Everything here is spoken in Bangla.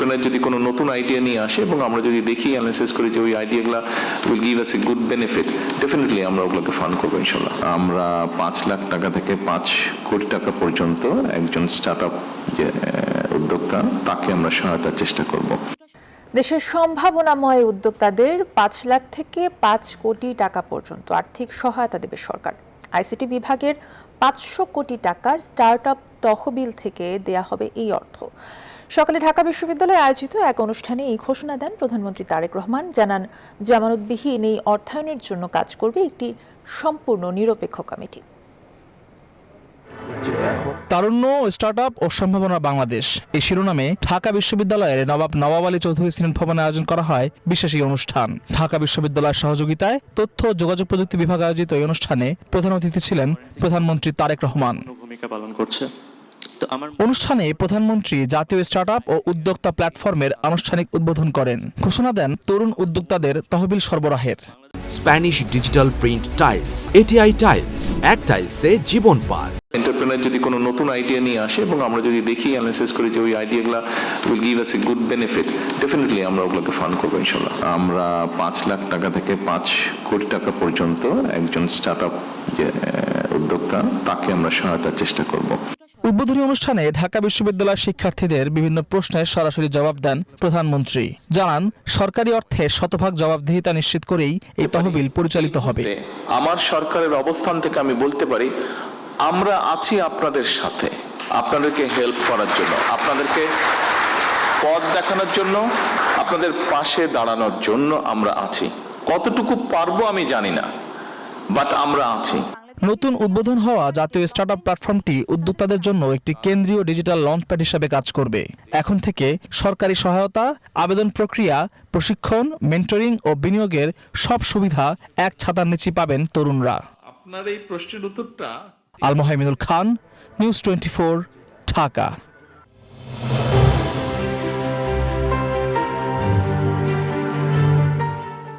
এন্টারপ্রেনার যদি কোনো নতুন আইডিয়া নিয়ে আসে এবং আমরা যদি দেখি অ্যানালাইসিস করি যে ওই আইডিয়াগুলো will give us a good benefit, definitely আমরা ওগুলোকে ফান্ড করবো ইনশাল্লাহ। আমরা 5 লাখ টাকা থেকে 5 কোটি টাকা পর্যন্ত একজন স্টার্টআপ যে উদ্যোক্তা তাকে আমরা সহায়তার চেষ্টা করব। দেশের সম্ভাবনাময় উদ্যোক্তাদের 5 লাখ থেকে 5 কোটি টাকা পর্যন্ত আর্থিক সহায়তা দেবে সরকার। আইসিটি বিভাগের 500 কোটি টাকার স্টার্টআপ তহবিল থেকে দেয়া হবে এই অর্থ। সকালে ঢাকা বিশ্ববিদ্যালয়ে আয়োজিত এক অনুষ্ঠানে এই ঘোষণা দেন প্রধানমন্ত্রী তারেক রহমান। জানান, জামানতবিহীন এই অর্থায়নের জন্য কাজ করবে একটি সম্পূর্ণ নিরপেক্ষ কমিটি। তারুণ্য, স্টার্টআপ ও সম্ভাবনা বাংলাদেশ এই শিরোনামে ঢাকা বিশ্ববিদ্যালয়ের নবাব আলী চৌধুরী সিনেট ভবনে আয়োজন করা হয় বিশেষ এই অনুষ্ঠান। ঢাকা বিশ্ববিদ্যালয়ের সহযোগিতায় তথ্য ও যোগাযোগ প্রযুক্তি বিভাগ আয়োজিত এই অনুষ্ঠানে প্রধান অতিথি ছিলেন প্রধানমন্ত্রী তারেক রহমান। ভূমিকা পালন করছে। অনুষ্ঠানে প্রধানমন্ত্রী জাতীয় স্টার্টআপ ও উদ্যোক্তা প্ল্যাটফর্মের আনুষ্ঠানিক উদ্বোধন করেন। ঘোষণা দেন তরুণ উদ্যোক্তাদের তহবিল সরবরাহের। Spanish digital print tiles, ATI tiles, এক টাইলসে জীবন পার। এন্টারপ্রেনার যদি কোনো নতুন আইডিয়া নিয়ে আসে এবং আমরা যদি দেখি অ্যানালাইসিস করি যে ওই আইডিয়াগুলো will give us a good benefit, definitely আমরা ওগুলোকে ফান্ড করবো ইনশাল্লাহ। আমরা 5 লাখ টাকা থেকে 5 কোটি টাকা পর্যন্ত একজন স্টার্টআপ যে উদ্যোক্তা তাকে আমরা সহায়তার চেষ্টা করব। উদ্বোধনী অনুষ্ঠানে ঢাকা বিশ্ববিদ্যালয়ের শিক্ষার্থীদের বিভিন্ন প্রশ্নের সরাসরি জবাব দেন প্রধানমন্ত্রী। জানান, সরকারি অর্থে শতভাগ জবাবদিহিতা নিশ্চিত করেই এই তহবিল পরিচালিত হবে। আমার সরকারের অবস্থান থেকে আমি বলতে পারি, আমরা আছি আপনাদের সাথে, আপনাদেরকে হেল্প করার জন্য, আপনাদেরকে পথ দেখানোর জন্য, আপনাদের পাশে দাঁড়ানোর জন্য আমরা আছি। কতটুকু পারবো আমি জানি না, বাট আমরা আছি। নতুন উদ্বোধন হওয়া জাতীয় স্টার্টআপ প্ল্যাটফর্মটি উদ্যোক্তাদের জন্য একটি কেন্দ্রীয় ডিজিটাল লঞ্চপ্যাড হিসেবে কাজ করবে। এখন থেকে সরকারি সহায়তা, আবেদন প্রক্রিয়া, প্রশিক্ষণ, মেন্টরিং ও বিনিয়োগের সব সুবিধা এক ছাতার নিচে পাবেন তরুণরা। আপনার এই প্রশ্নের উত্তরটা আল মোহাইমিনুল খান, নিউজ 24, ঢাকা।